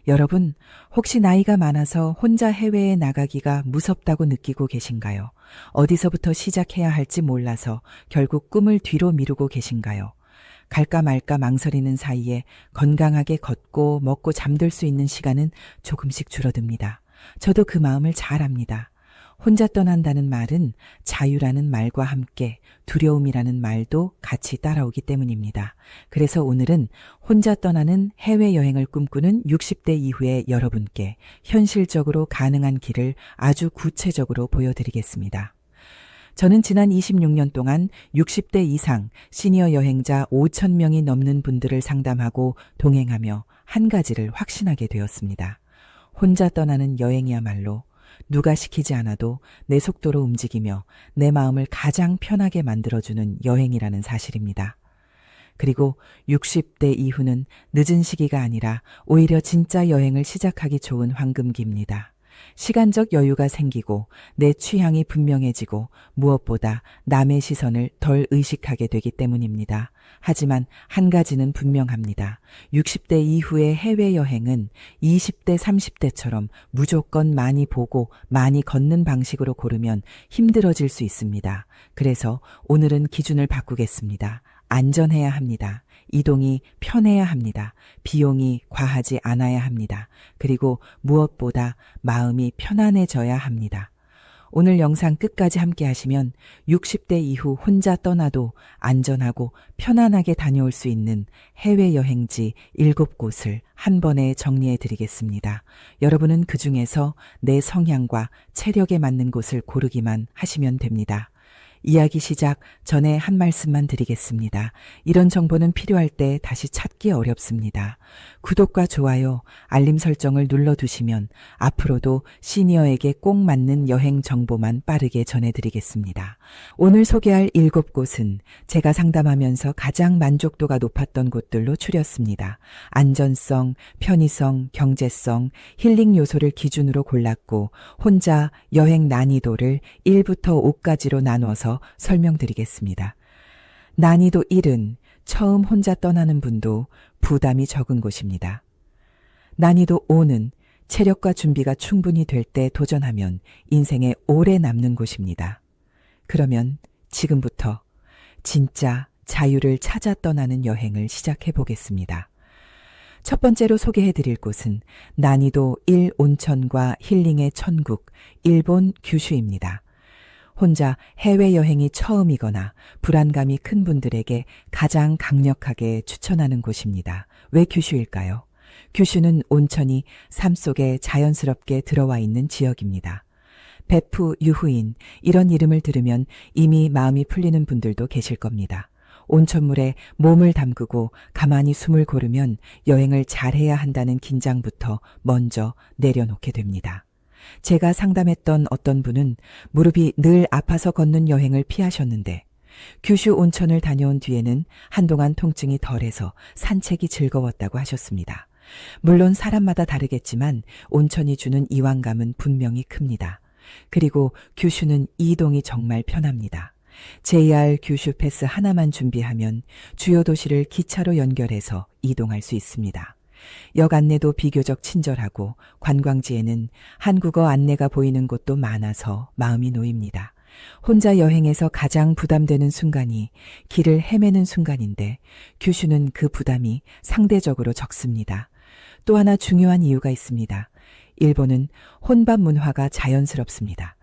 여러분, 혹시 나이가 많아서 혼자 해외에 나가기가 무섭다고 느끼고 계신가요? 어디서부터 시작해야 할지 몰라서 결국 꿈을 뒤로 미루고 계신가요? 갈까 말까 망설이는 사이에 건강하게 걷고 먹고 잠들 수 있는 시간은 조금씩 줄어듭니다. 저도 그 마음을 잘 압니다. 혼자 떠난다는 말은 자유라는 말과 함께 두려움이라는 말도 같이 따라오기 때문입니다. 그래서 오늘은 혼자 떠나는 해외여행을 꿈꾸는 60대 이후의 여러분께 현실적으로 가능한 길을 아주 구체적으로 보여드리겠습니다. 저는 지난 26년 동안 60대 이상 시니어 여행자 5,000명이 넘는 분들을 상담하고 동행하며 한 가지를 확신하게 되었습니다. 혼자 떠나는 여행이야말로 누가 시키지 않아도 내 속도로 움직이며 내 마음을 가장 편하게 만들어주는 여행이라는 사실입니다. 그리고 60대 이후는 늦은 시기가 아니라 오히려 진짜 여행을 시작하기 좋은 황금기입니다. 시간적 여유가 생기고 내 취향이 분명해지고 무엇보다 남의 시선을 덜 의식하게 되기 때문입니다. 하지만 한 가지는 분명합니다. 60대 이후의 해외여행은 20대, 30대처럼 무조건 많이 보고 많이 걷는 방식으로 고르면 힘들어질 수 있습니다. 그래서 오늘은 기준을 바꾸겠습니다. 안전해야 합니다. 이동이 편해야 합니다. 비용이 과하지 않아야 합니다. 그리고 무엇보다 마음이 편안해져야 합니다. 오늘 영상 끝까지 함께 하시면 60대 이후 혼자 떠나도 안전하고 편안하게 다녀올 수 있는 해외여행지 7곳을 한 번에 정리해 드리겠습니다. 여러분은 그 중에서 내 성향과 체력에 맞는 곳을 고르기만 하시면 됩니다. 이야기 시작 전에 한 말씀만 드리겠습니다. 이런 정보는 필요할 때 다시 찾기 어렵습니다. 구독과 좋아요, 알림 설정을 눌러두시면 앞으로도 시니어에게 꼭 맞는 여행 정보만 빠르게 전해드리겠습니다. 오늘 소개할 7곳은 제가 상담하면서 가장 만족도가 높았던 곳들로 추렸습니다. 안전성, 편의성, 경제성, 힐링 요소를 기준으로 골랐고 혼자 여행 난이도를 1부터 5까지로 나눠서 설명드리겠습니다. 난이도 1은 처음 혼자 떠나는 분도 부담이 적은 곳입니다. 난이도 5는 체력과 준비가 충분히 될 때 도전하면 인생에 오래 남는 곳입니다. 그러면 지금부터 진짜 자유를 찾아 떠나는 여행을 시작해 보겠습니다. 첫 번째로 소개해드릴 곳은 난이도 1 온천과 힐링의 천국, 일본 규슈입니다. 혼자 해외여행이 처음이거나 불안감이 큰 분들에게 가장 강력하게 추천하는 곳입니다. 왜 규슈일까요? 규슈는 온천이 삶 속에 자연스럽게 들어와 있는 지역입니다. 베프 유후인, 이런 이름을 들으면 이미 마음이 풀리는 분들도 계실 겁니다. 온천물에 몸을 담그고 가만히 숨을 고르면 여행을 잘해야 한다는 긴장부터 먼저 내려놓게 됩니다. 제가 상담했던 어떤 분은 무릎이 늘 아파서 걷는 여행을 피하셨는데 규슈 온천을 다녀온 뒤에는 한동안 통증이 덜해서 산책이 즐거웠다고 하셨습니다. 물론 사람마다 다르겠지만 온천이 주는 이완감은 분명히 큽니다. 그리고 규슈는 이동이 정말 편합니다. JR 규슈 패스 하나만 준비하면 주요 도시를 기차로 연결해서 이동할 수 있습니다. 역 안내도 비교적 친절하고 관광지에는 한국어 안내가 보이는 곳도 많아서 마음이 놓입니다. 혼자 여행에서 가장 부담되는 순간이 길을 헤매는 순간인데 규슈는 그 부담이 상대적으로 적습니다. 또 하나 중요한 이유가 있습니다. 일본은 혼밥 문화가 자연스럽습니다.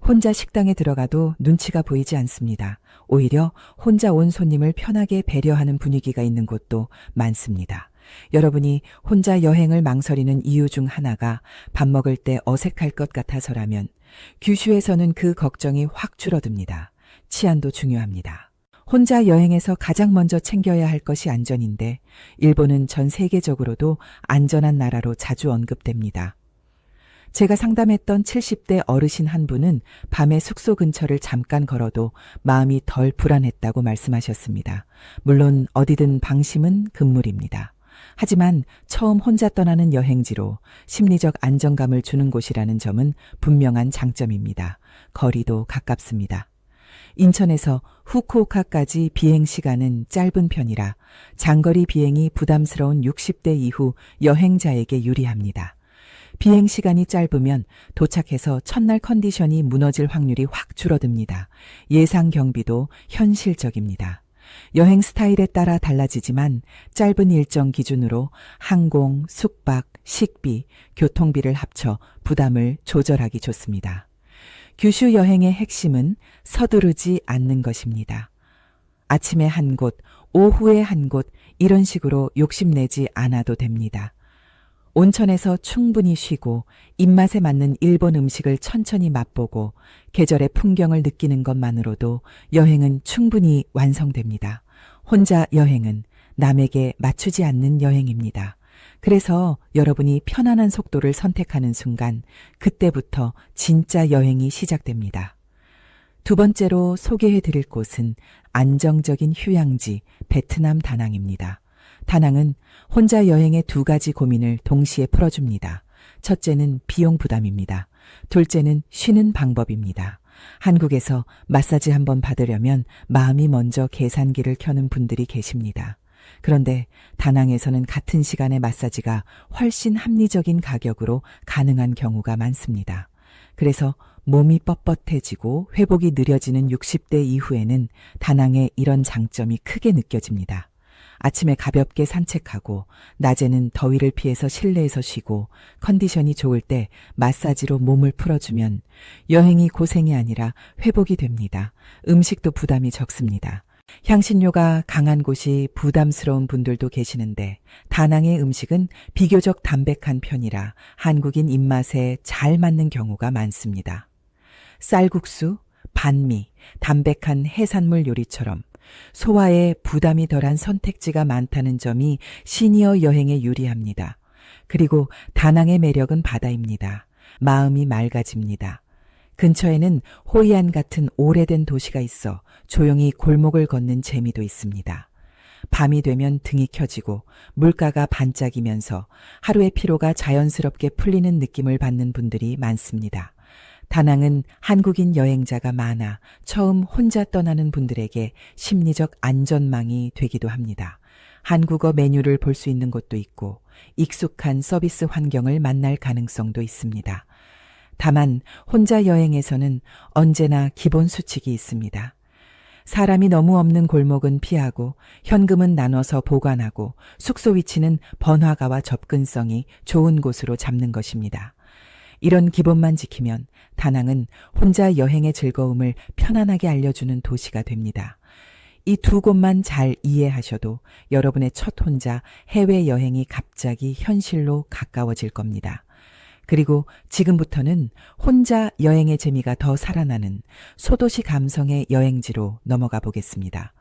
혼자 식당에 들어가도 눈치가 보이지 않습니다. 오히려 혼자 온 손님을 편하게 배려하는 분위기가 있는 곳도 많습니다. 여러분이 혼자 여행을 망설이는 이유 중 하나가 밥 먹을 때 어색할 것 같아서라면 규슈에서는 그 걱정이 확 줄어듭니다. 치안도 중요합니다. 혼자 여행에서 가장 먼저 챙겨야 할 것이 안전인데 일본은 전 세계적으로도 안전한 나라로 자주 언급됩니다. 제가 상담했던 70대 어르신 한 분은 밤에 숙소 근처를 잠깐 걸어도 마음이 덜 불안했다고 말씀하셨습니다. 물론 어디든 방심은 금물입니다. 하지만 처음 혼자 떠나는 여행지로 심리적 안정감을 주는 곳이라는 점은 분명한 장점입니다. 거리도 가깝습니다. 인천에서 후쿠오카까지 비행 시간은 짧은 편이라 장거리 비행이 부담스러운 60대 이후 여행자에게 유리합니다. 비행 시간이 짧으면 도착해서 첫날 컨디션이 무너질 확률이 확 줄어듭니다. 예상 경비도 현실적입니다. 여행 스타일에 따라 달라지지만 짧은 일정 기준으로 항공, 숙박, 식비, 교통비를 합쳐 부담을 조절하기 좋습니다. 규슈 여행의 핵심은 서두르지 않는 것입니다. 아침에 한 곳, 오후에 한 곳 이런 식으로 욕심내지 않아도 됩니다. 온천에서 충분히 쉬고 입맛에 맞는 일본 음식을 천천히 맛보고 계절의 풍경을 느끼는 것만으로도 여행은 충분히 완성됩니다. 혼자 여행은 남에게 맞추지 않는 여행입니다. 그래서 여러분이 편안한 속도를 선택하는 순간 그때부터 진짜 여행이 시작됩니다. 두 번째로 소개해 드릴 곳은 안정적인 휴양지 베트남 다낭입니다. 다낭은 혼자 여행의 두 가지 고민을 동시에 풀어줍니다. 첫째는 비용 부담입니다. 둘째는 쉬는 방법입니다. 한국에서 마사지 한번 받으려면 마음이 먼저 계산기를 켜는 분들이 계십니다. 그런데 다낭에서는 같은 시간의 마사지가 훨씬 합리적인 가격으로 가능한 경우가 많습니다. 그래서 몸이 뻣뻣해지고 회복이 느려지는 60대 이후에는 다낭의 이런 장점이 크게 느껴집니다. 아침에 가볍게 산책하고 낮에는 더위를 피해서 실내에서 쉬고 컨디션이 좋을 때 마사지로 몸을 풀어주면 여행이 고생이 아니라 회복이 됩니다. 음식도 부담이 적습니다. 향신료가 강한 곳이 부담스러운 분들도 계시는데 다낭의 음식은 비교적 담백한 편이라 한국인 입맛에 잘 맞는 경우가 많습니다. 쌀국수, 반미, 담백한 해산물 요리처럼 소화에 부담이 덜한 선택지가 많다는 점이 시니어 여행에 유리합니다. 그리고 다낭의 매력은 바다입니다. 마음이 맑아집니다. 근처에는 호이안 같은 오래된 도시가 있어 조용히 골목을 걷는 재미도 있습니다. 밤이 되면 등이 켜지고 물가가 반짝이면서 하루의 피로가 자연스럽게 풀리는 느낌을 받는 분들이 많습니다. 다낭은 한국인 여행자가 많아 처음 혼자 떠나는 분들에게 심리적 안전망이 되기도 합니다. 한국어 메뉴를 볼 수 있는 곳도 있고 익숙한 서비스 환경을 만날 가능성도 있습니다. 다만 혼자 여행에서는 언제나 기본 수칙이 있습니다. 사람이 너무 없는 골목은 피하고 현금은 나눠서 보관하고 숙소 위치는 번화가와 접근성이 좋은 곳으로 잡는 것입니다. 이런 기본만 지키면 다낭은 혼자 여행의 즐거움을 편안하게 알려주는 도시가 됩니다. 이 두 곳만 잘 이해하셔도 여러분의 첫 혼자 해외여행이 갑자기 현실로 가까워질 겁니다. 그리고 지금부터는 혼자 여행의 재미가 더 살아나는 소도시 감성의 여행지로 넘어가 보겠습니다.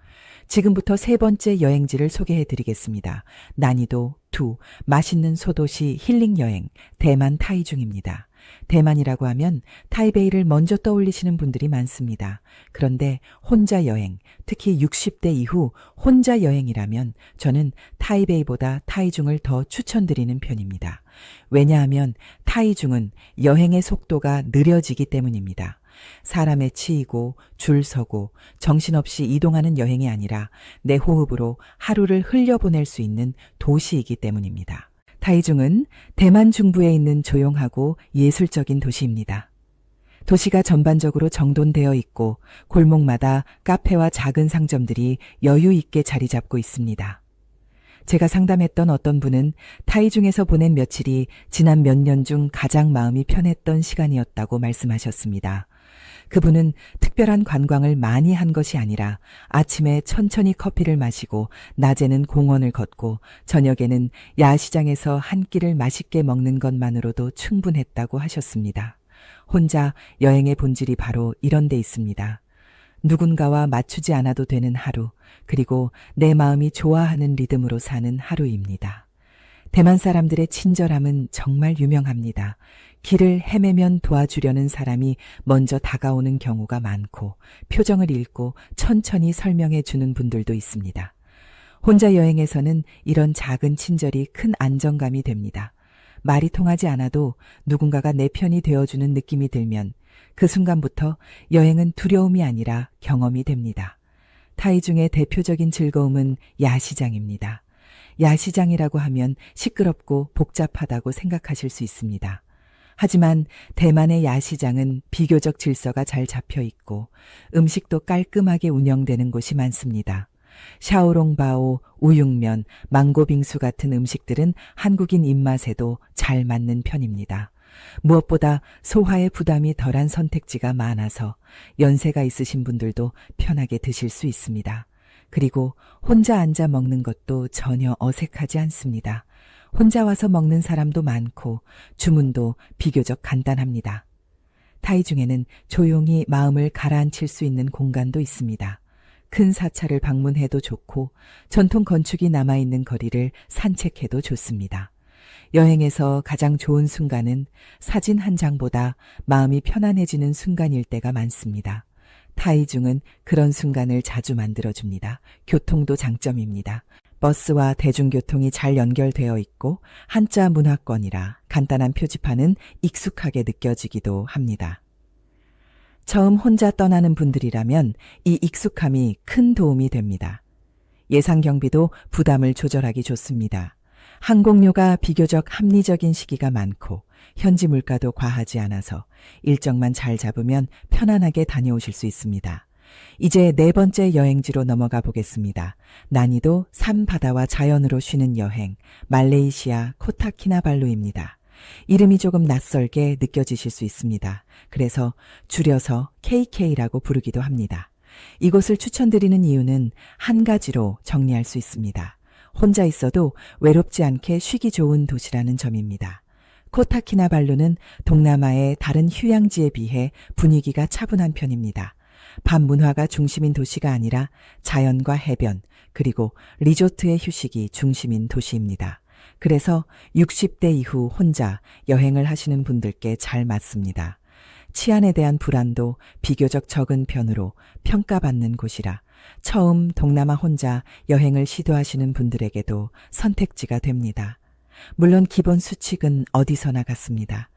지금부터 세 번째 여행지를 소개해 드리겠습니다. 난이도 2, 맛있는 소도시 힐링 여행, 대만 타이중입니다. 대만이라고 하면 타이베이를 먼저 떠올리시는 분들이 많습니다. 그런데 혼자 여행, 특히 60대 이후 혼자 여행이라면 저는 타이베이보다 타이중을 더 추천드리는 편입니다. 왜냐하면 타이중은 여행의 속도가 느려지기 때문입니다. 사람에 치이고 줄 서고 정신없이 이동하는 여행이 아니라 내 호흡으로 하루를 흘려보낼 수 있는 도시이기 때문입니다. 타이중은 대만 중부에 있는 조용하고 예술적인 도시입니다. 도시가 전반적으로 정돈되어 있고 골목마다 카페와 작은 상점들이 여유 있게 자리 잡고 있습니다. 제가 상담했던 어떤 분은 타이중에서 보낸 며칠이 지난 몇 년 중 가장 마음이 편했던 시간이었다고 말씀하셨습니다. 그분은 특별한 관광을 많이 한 것이 아니라 아침에 천천히 커피를 마시고 낮에는 공원을 걷고 저녁에는 야시장에서 한 끼를 맛있게 먹는 것만으로도 충분했다고 하셨습니다. 혼자 여행의 본질이 바로 이런 데 있습니다. 누군가와 맞추지 않아도 되는 하루, 그리고 내 마음이 좋아하는 리듬으로 사는 하루입니다. 대만 사람들의 친절함은 정말 유명합니다. 길을 헤매면 도와주려는 사람이 먼저 다가오는 경우가 많고 표정을 읽고 천천히 설명해 주는 분들도 있습니다. 혼자 여행에서는 이런 작은 친절이 큰 안정감이 됩니다. 말이 통하지 않아도 누군가가 내 편이 되어주는 느낌이 들면 그 순간부터 여행은 두려움이 아니라 경험이 됩니다. 타이 중에 대표적인 즐거움은 야시장입니다. 야시장이라고 하면 시끄럽고 복잡하다고 생각하실 수 있습니다. 하지만 대만의 야시장은 비교적 질서가 잘 잡혀 있고 음식도 깔끔하게 운영되는 곳이 많습니다. 샤오롱바오, 우육면, 망고빙수 같은 음식들은 한국인 입맛에도 잘 맞는 편입니다. 무엇보다 소화에 부담이 덜한 선택지가 많아서 연세가 있으신 분들도 편하게 드실 수 있습니다. 그리고 혼자 앉아 먹는 것도 전혀 어색하지 않습니다. 혼자 와서 먹는 사람도 많고 주문도 비교적 간단합니다. 타이 중에는 조용히 마음을 가라앉힐 수 있는 공간도 있습니다. 큰 사찰을 방문해도 좋고 전통 건축이 남아있는 거리를 산책해도 좋습니다. 여행에서 가장 좋은 순간은 사진 한 장보다 마음이 편안해지는 순간일 때가 많습니다. 타이중은 그런 순간을 자주 만들어줍니다. 교통도 장점입니다. 버스와 대중교통이 잘 연결되어 있고 한자 문화권이라 간단한 표지판은 익숙하게 느껴지기도 합니다. 처음 혼자 떠나는 분들이라면 이 익숙함이 큰 도움이 됩니다. 예상 경비도 부담을 조절하기 좋습니다. 항공료가 비교적 합리적인 시기가 많고 현지 물가도 과하지 않아서 일정만 잘 잡으면 편안하게 다녀오실 수 있습니다. 이제 네 번째 여행지로 넘어가 보겠습니다. 난이도 3 바다와 자연으로 쉬는 여행, 말레이시아 코타키나발루입니다. 이름이 조금 낯설게 느껴지실 수 있습니다. 그래서 줄여서 KK라고 부르기도 합니다. 이곳을 추천드리는 이유는 한 가지로 정리할 수 있습니다. 혼자 있어도 외롭지 않게 쉬기 좋은 도시라는 점입니다. 코타키나발루는 동남아의 다른 휴양지에 비해 분위기가 차분한 편입니다. 밤 문화가 중심인 도시가 아니라 자연과 해변, 그리고 리조트의 휴식이 중심인 도시입니다. 그래서 60대 이후 혼자 여행을 하시는 분들께 잘 맞습니다. 치안에 대한 불안도 비교적 적은 편으로 평가받는 곳이라 처음 동남아 혼자 여행을 시도하시는 분들에게도 선택지가 됩니다. 물론 기본 수칙은 어디서나 같습니다.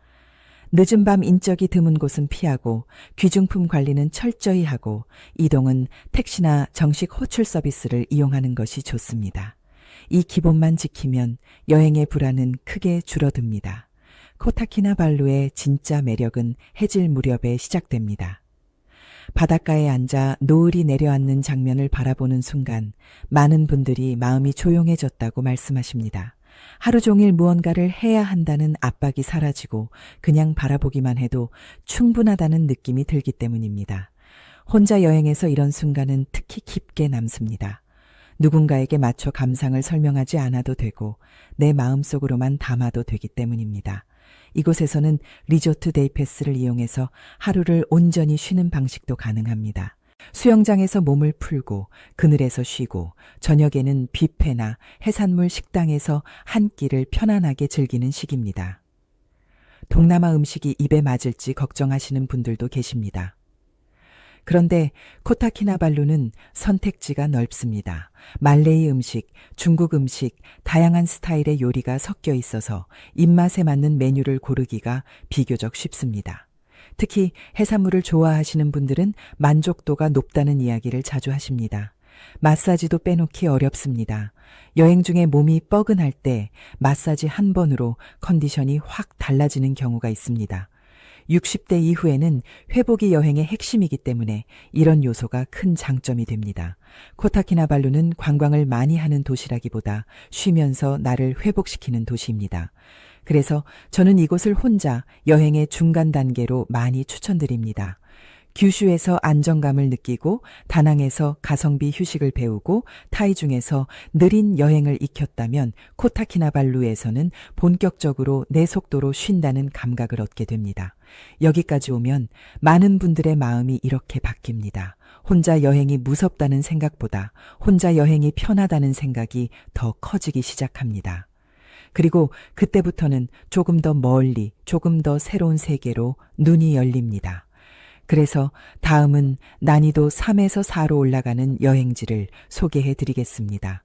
늦은 밤 인적이 드문 곳은 피하고 귀중품 관리는 철저히 하고 이동은 택시나 정식 호출 서비스를 이용하는 것이 좋습니다. 이 기본만 지키면 여행의 불안은 크게 줄어듭니다. 코타키나발루의 진짜 매력은 해질 무렵에 시작됩니다. 바닷가에 앉아 노을이 내려앉는 장면을 바라보는 순간 많은 분들이 마음이 조용해졌다고 말씀하십니다. 하루 종일 무언가를 해야 한다는 압박이 사라지고 그냥 바라보기만 해도 충분하다는 느낌이 들기 때문입니다. 혼자 여행에서 이런 순간은 특히 깊게 남습니다. 누군가에게 맞춰 감상을 설명하지 않아도 되고 내 마음속으로만 담아도 되기 때문입니다. 이곳에서는 리조트 데이 패스를 이용해서 하루를 온전히 쉬는 방식도 가능합니다. 수영장에서 몸을 풀고 그늘에서 쉬고 저녁에는 뷔페나 해산물 식당에서 한 끼를 편안하게 즐기는 시기입니다. 동남아 음식이 입에 맞을지 걱정하시는 분들도 계십니다. 그런데 코타키나발루는 선택지가 넓습니다. 말레이 음식, 중국 음식, 다양한 스타일의 요리가 섞여 있어서 입맛에 맞는 메뉴를 고르기가 비교적 쉽습니다. 특히 해산물을 좋아하시는 분들은 만족도가 높다는 이야기를 자주 하십니다. 마사지도 빼놓기 어렵습니다. 여행 중에 몸이 뻐근할 때 마사지 한 번으로 컨디션이 확 달라지는 경우가 있습니다. 60대 이후에는 회복이 여행의 핵심이기 때문에 이런 요소가 큰 장점이 됩니다. 코타키나발루는 관광을 많이 하는 도시라기보다 쉬면서 나를 회복시키는 도시입니다. 그래서 저는 이곳을 혼자 여행의 중간 단계로 많이 추천드립니다. 규슈에서 안정감을 느끼고 다낭에서 가성비 휴식을 배우고 타이중에서 느린 여행을 익혔다면 코타키나발루에서는 본격적으로 내 속도로 쉰다는 감각을 얻게 됩니다. 여기까지 오면 많은 분들의 마음이 이렇게 바뀝니다. 혼자 여행이 무섭다는 생각보다 혼자 여행이 편하다는 생각이 더 커지기 시작합니다. 그리고 그때부터는 조금 더 멀리, 조금 더 새로운 세계로 눈이 열립니다. 그래서 다음은 난이도 3에서 4로 올라가는 여행지를 소개해 드리겠습니다.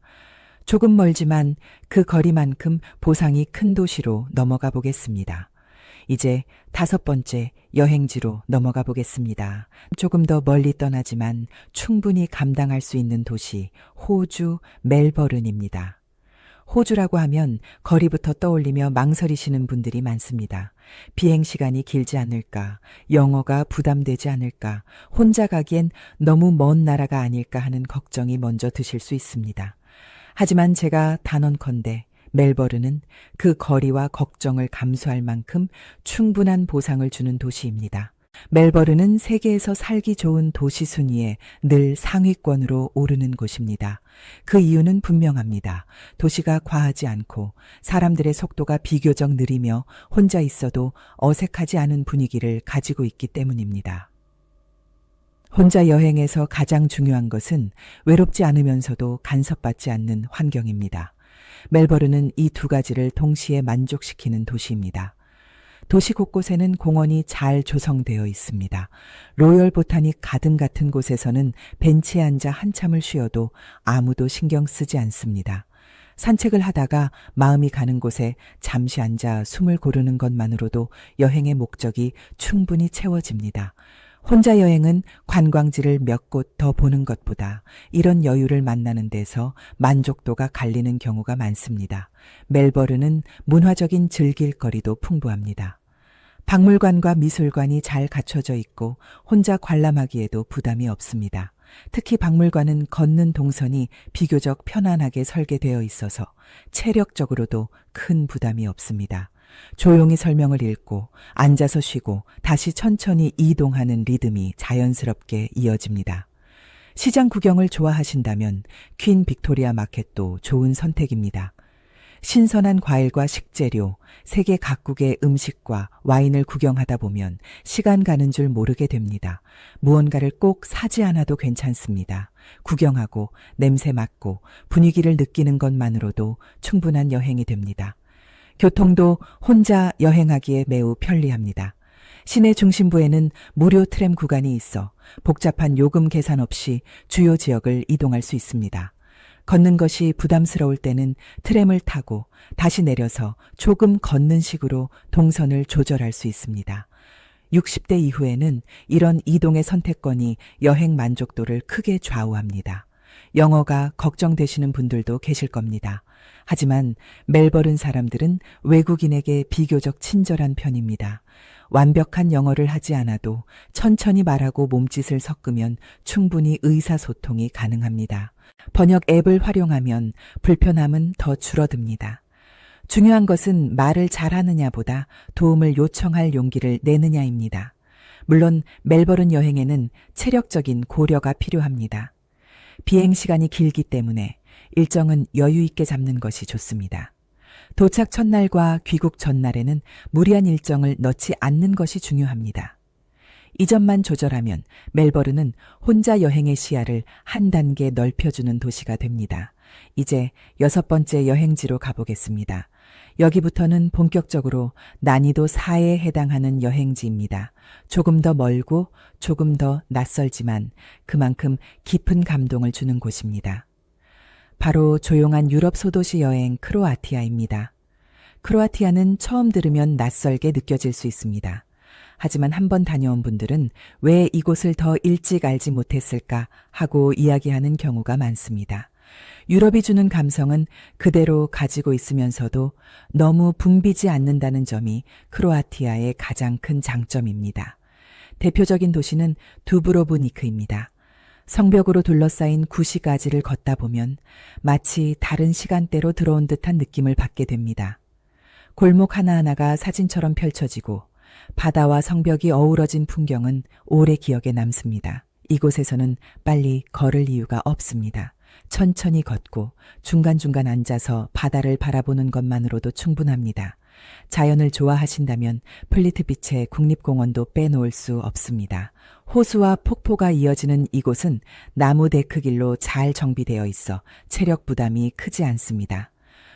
조금 멀지만 그 거리만큼 보상이 큰 도시로 넘어가 보겠습니다. 이제 5번째 여행지로 넘어가 보겠습니다. 조금 더 멀리 떠나지만 충분히 감당할 수 있는 도시, 호주 멜버른입니다. 호주라고 하면 거리부터 떠올리며 망설이시는 분들이 많습니다. 비행 시간이 길지 않을까, 영어가 부담되지 않을까, 혼자 가기엔 너무 먼 나라가 아닐까 하는 걱정이 먼저 드실 수 있습니다. 하지만 제가 단언컨대 멜버른은 그 거리와 걱정을 감수할 만큼 충분한 보상을 주는 도시입니다. 멜버른은 세계에서 살기 좋은 도시 순위에 늘 상위권으로 오르는 곳입니다. 그 이유는 분명합니다. 도시가 과하지 않고 사람들의 속도가 비교적 느리며 혼자 있어도 어색하지 않은 분위기를 가지고 있기 때문입니다. 혼자 여행에서 가장 중요한 것은 외롭지 않으면서도 간섭받지 않는 환경입니다. 멜버른은 이 두 가지를 동시에 만족시키는 도시입니다. 도시 곳곳에는 공원이 잘 조성되어 있습니다. 로열 보타닉 가든 같은 곳에서는 벤치에 앉아 한참을 쉬어도 아무도 신경 쓰지 않습니다. 산책을 하다가 마음이 가는 곳에 잠시 앉아 숨을 고르는 것만으로도 여행의 목적이 충분히 채워집니다. 혼자 여행은 관광지를 몇 곳 더 보는 것보다 이런 여유를 만나는 데서 만족도가 갈리는 경우가 많습니다. 멜버른은 문화적인 즐길거리도 풍부합니다. 박물관과 미술관이 잘 갖춰져 있고 혼자 관람하기에도 부담이 없습니다. 특히 박물관은 걷는 동선이 비교적 편안하게 설계되어 있어서 체력적으로도 큰 부담이 없습니다. 조용히 설명을 읽고 앉아서 쉬고 다시 천천히 이동하는 리듬이 자연스럽게 이어집니다. 시장 구경을 좋아하신다면 퀸 빅토리아 마켓도 좋은 선택입니다. 신선한 과일과 식재료, 세계 각국의 음식과 와인을 구경하다 보면 시간 가는 줄 모르게 됩니다. 무언가를 꼭 사지 않아도 괜찮습니다. 구경하고 냄새 맡고 분위기를 느끼는 것만으로도 충분한 여행이 됩니다. 교통도 혼자 여행하기에 매우 편리합니다. 시내 중심부에는 무료 트램 구간이 있어 복잡한 요금 계산 없이 주요 지역을 이동할 수 있습니다. 걷는 것이 부담스러울 때는 트램을 타고 다시 내려서 조금 걷는 식으로 동선을 조절할 수 있습니다. 60대 이후에는 이런 이동의 선택권이 여행 만족도를 크게 좌우합니다. 영어가 걱정되시는 분들도 계실 겁니다. 하지만 멜버른 사람들은 외국인에게 비교적 친절한 편입니다. 완벽한 영어를 하지 않아도 천천히 말하고 몸짓을 섞으면 충분히 의사소통이 가능합니다. 번역 앱을 활용하면 불편함은 더 줄어듭니다. 중요한 것은 말을 잘하느냐보다 도움을 요청할 용기를 내느냐입니다. 물론 멜버른 여행에는 체력적인 고려가 필요합니다. 비행 시간이 길기 때문에 일정은 여유 있게 잡는 것이 좋습니다. 도착 첫날과 귀국 전날에는 무리한 일정을 넣지 않는 것이 중요합니다. 이 점만 조절하면 멜버른은 혼자 여행의 시야를 한 단계 넓혀주는 도시가 됩니다. 이제 6번째 여행지로 가보겠습니다. 여기부터는 본격적으로 난이도 4에 해당하는 여행지입니다. 조금 더 멀고 조금 더 낯설지만 그만큼 깊은 감동을 주는 곳입니다. 바로 조용한 유럽 소도시 여행 크로아티아입니다. 크로아티아는 처음 들으면 낯설게 느껴질 수 있습니다. 하지만 한번 다녀온 분들은 왜 이곳을 더 일찍 알지 못했을까 하고 이야기하는 경우가 많습니다. 유럽이 주는 감성은 그대로 가지고 있으면서도 너무 붐비지 않는다는 점이 크로아티아의 가장 큰 장점입니다. 대표적인 도시는 두브로브니크입니다. 성벽으로 둘러싸인 구시가지를 걷다 보면 마치 다른 시간대로 들어온 듯한 느낌을 받게 됩니다. 골목 하나하나가 사진처럼 펼쳐지고 바다와 성벽이 어우러진 풍경은 오래 기억에 남습니다. 이곳에서는 빨리 걸을 이유가 없습니다. 천천히 걷고 중간중간 앉아서 바다를 바라보는 것만으로도 충분합니다. 자연을 좋아하신다면 플리트비치의 국립공원도 빼놓을 수 없습니다. 호수와 폭포가 이어지는 이곳은 나무 데크길로 잘 정비되어 있어 체력 부담이 크지 않습니다.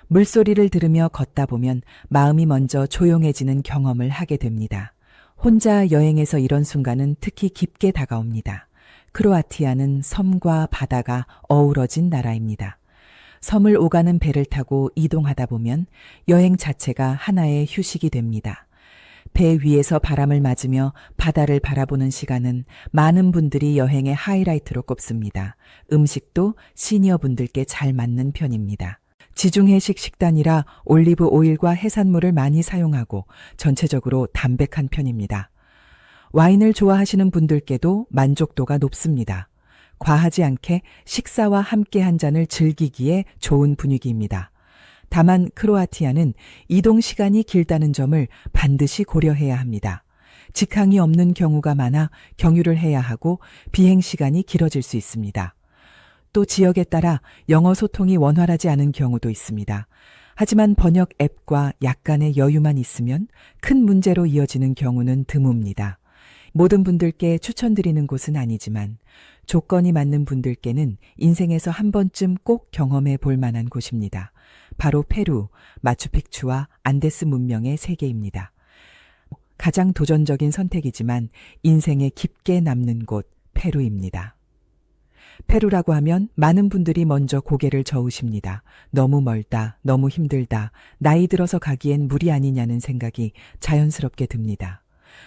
물소리를 들으며 걷다 보면 마음이 먼저 조용해지는 경험을 하게 됩니다. 혼자 여행에서 이런 순간은 특히 깊게 다가옵니다. 크로아티아는 섬과 바다가 어우러진 나라입니다. 섬을 오가는 배를 타고 이동하다 보면 여행 자체가 하나의 휴식이 됩니다. 배 위에서 바람을 맞으며 바다를 바라보는 시간은 많은 분들이 여행의 하이라이트로 꼽습니다. 음식도 시니어 분들께 잘 맞는 편입니다. 지중해식 식단이라 올리브 오일과 해산물을 많이 사용하고 전체적으로 담백한 편입니다. 와인을 좋아하시는 분들께도 만족도가 높습니다. 과하지 않게 식사와 함께 한 잔을 즐기기에 좋은 분위기입니다. 다만 크로아티아는 이동 시간이 길다는 점을 반드시 고려해야 합니다. 직항이 없는 경우가 많아 경유를 해야 하고 비행 시간이 길어질 수 있습니다. 또 지역에 따라 영어 소통이 원활하지 않은 경우도 있습니다. 하지만 번역 앱과 약간의 여유만 있으면 큰 문제로 이어지는 경우는 드뭅니다. 모든 분들께 추천드리는 곳은 아니지만 조건이 맞는 분들께는 인생에서 한 번쯤 꼭 경험해 볼 만한 곳입니다. 바로 페루, 마추픽추와 안데스 문명의 세계입니다. 가장 도전적인 선택이지만 인생에 깊게 남는 곳 페루입니다. 페루라고 하면 많은 분들이 먼저 고개를 저으십니다. 너무 멀다, 너무 힘들다, 나이 들어서 가기엔 무리 아니냐는 생각이 자연스럽게 듭니다.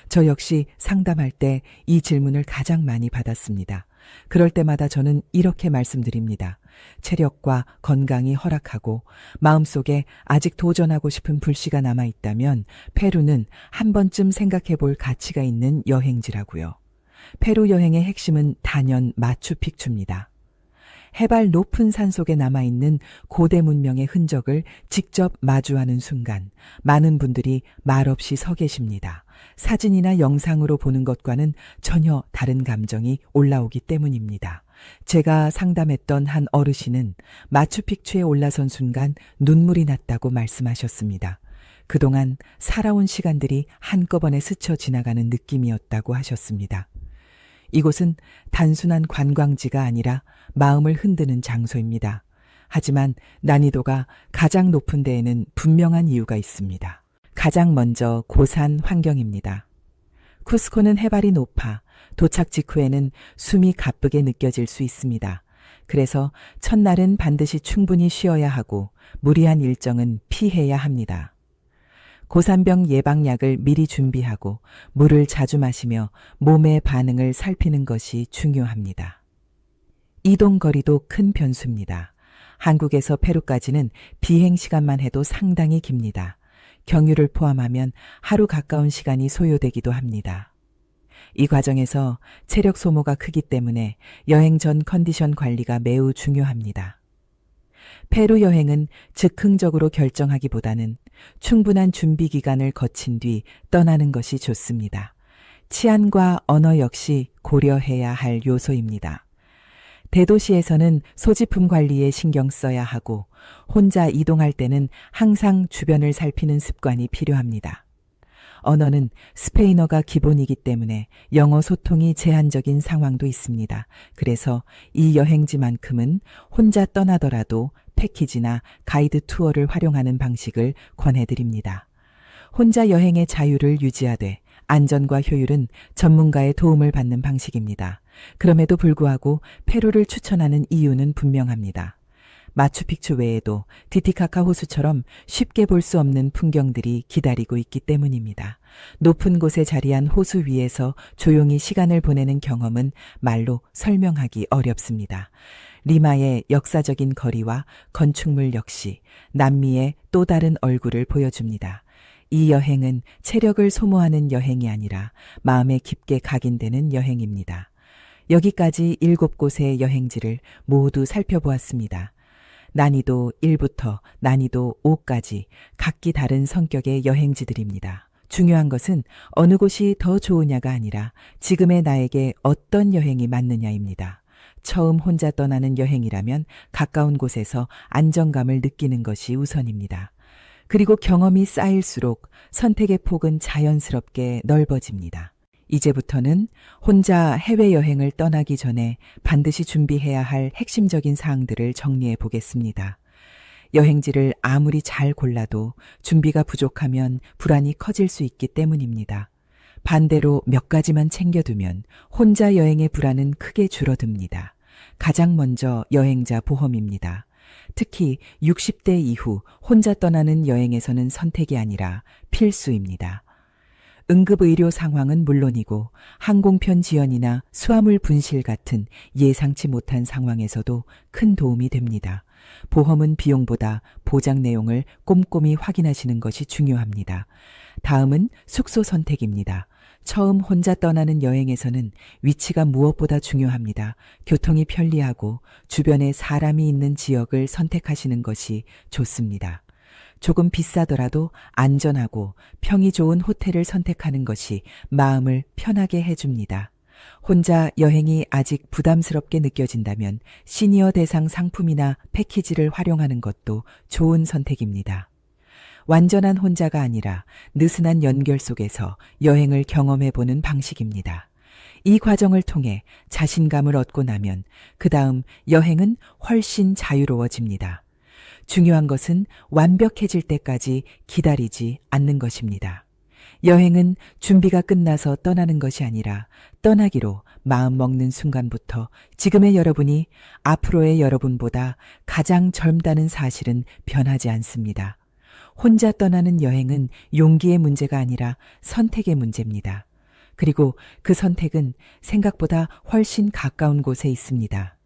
저 역시 상담할 때 이 질문을 가장 많이 받았습니다. 그럴 때마다 저는 이렇게 말씀드립니다. 체력과 건강이 허락하고 마음속에 아직 도전하고 싶은 불씨가 남아있다면 페루는 한 번쯤 생각해 볼 가치가 있는 여행지라고요. 페루 여행의 핵심은 단연 마추픽추입니다. 해발 높은 산 속에 남아있는 고대 문명의 흔적을 직접 마주하는 순간 많은 분들이 말없이 서 계십니다. 사진이나 영상으로 보는 것과는 전혀 다른 감정이 올라오기 때문입니다. 제가 상담했던 한 어르신은 마추픽추에 올라선 순간 눈물이 났다고 말씀하셨습니다. 그동안 살아온 시간들이 한꺼번에 스쳐 지나가는 느낌이었다고 하셨습니다. 이곳은 단순한 관광지가 아니라 마음을 흔드는 장소입니다. 하지만 난이도가 가장 높은 데에는 분명한 이유가 있습니다. 가장 먼저 고산 환경입니다. 쿠스코는 해발이 높아 도착 직후에는 숨이 가쁘게 느껴질 수 있습니다. 그래서 첫날은 반드시 충분히 쉬어야 하고 무리한 일정은 피해야 합니다. 고산병 예방약을 미리 준비하고 물을 자주 마시며 몸의 반응을 살피는 것이 중요합니다. 이동 거리도 큰 변수입니다. 한국에서 페루까지는 비행 시간만 해도 상당히 깁니다. 경유를 포함하면 하루 가까운 시간이 소요되기도 합니다. 이 과정에서 체력 소모가 크기 때문에 여행 전 컨디션 관리가 매우 중요합니다. 페루 여행은 즉흥적으로 결정하기보다는 충분한 준비 기간을 거친 뒤 떠나는 것이 좋습니다. 치안과 언어 역시 고려해야 할 요소입니다. 대도시에서는 소지품 관리에 신경 써야 하고 혼자 이동할 때는 항상 주변을 살피는 습관이 필요합니다. 언어는 스페인어가 기본이기 때문에 영어 소통이 제한적인 상황도 있습니다. 그래서 이 여행지만큼은 혼자 떠나더라도 패키지나 가이드 투어를 활용하는 방식을 권해드립니다. 혼자 여행의 자유를 유지하되 안전과 효율은 전문가의 도움을 받는 방식입니다. 그럼에도 불구하고 페루를 추천하는 이유는 분명합니다. 마추픽추 외에도 티티카카 호수처럼 쉽게 볼 수 없는 풍경들이 기다리고 있기 때문입니다. 높은 곳에 자리한 호수 위에서 조용히 시간을 보내는 경험은 말로 설명하기 어렵습니다. 리마의 역사적인 거리와 건축물 역시 남미의 또 다른 얼굴을 보여줍니다. 이 여행은 체력을 소모하는 여행이 아니라 마음에 깊게 각인되는 여행입니다. 여기까지 7곳의 여행지를 모두 살펴보았습니다. 난이도 1부터 난이도 5까지 각기 다른 성격의 여행지들입니다. 중요한 것은 어느 곳이 더 좋으냐가 아니라 지금의 나에게 어떤 여행이 맞느냐입니다. 처음 혼자 떠나는 여행이라면 가까운 곳에서 안정감을 느끼는 것이 우선입니다. 그리고 경험이 쌓일수록 선택의 폭은 자연스럽게 넓어집니다. 이제부터는 혼자 해외여행을 떠나기 전에 반드시 준비해야 할 핵심적인 사항들을 정리해 보겠습니다. 여행지를 아무리 잘 골라도 준비가 부족하면 불안이 커질 수 있기 때문입니다. 반대로 몇 가지만 챙겨두면 혼자 여행의 불안은 크게 줄어듭니다. 가장 먼저 여행자 보험입니다. 특히 60대 이후 혼자 떠나는 여행에서는 선택이 아니라 필수입니다. 응급의료 상황은 물론이고 항공편 지연이나 수화물 분실 같은 예상치 못한 상황에서도 큰 도움이 됩니다. 보험은 비용보다 보장 내용을 꼼꼼히 확인하시는 것이 중요합니다. 다음은 숙소 선택입니다. 처음 혼자 떠나는 여행에서는 위치가 무엇보다 중요합니다. 교통이 편리하고 주변에 사람이 있는 지역을 선택하시는 것이 좋습니다. 조금 비싸더라도 안전하고 평이 좋은 호텔을 선택하는 것이 마음을 편하게 해줍니다. 혼자 여행이 아직 부담스럽게 느껴진다면 시니어 대상 상품이나 패키지를 활용하는 것도 좋은 선택입니다. 완전한 혼자가 아니라 느슨한 연결 속에서 여행을 경험해보는 방식입니다. 이 과정을 통해 자신감을 얻고 나면 그 다음 여행은 훨씬 자유로워집니다. 중요한 것은 완벽해질 때까지 기다리지 않는 것입니다. 여행은 준비가 끝나서 떠나는 것이 아니라 떠나기로 마음 먹는 순간부터 지금의 여러분이 앞으로의 여러분보다 가장 젊다는 사실은 변하지 않습니다. 혼자 떠나는 여행은 용기의 문제가 아니라 선택의 문제입니다. 그리고 그 선택은 생각보다 훨씬 가까운 곳에 있습니다.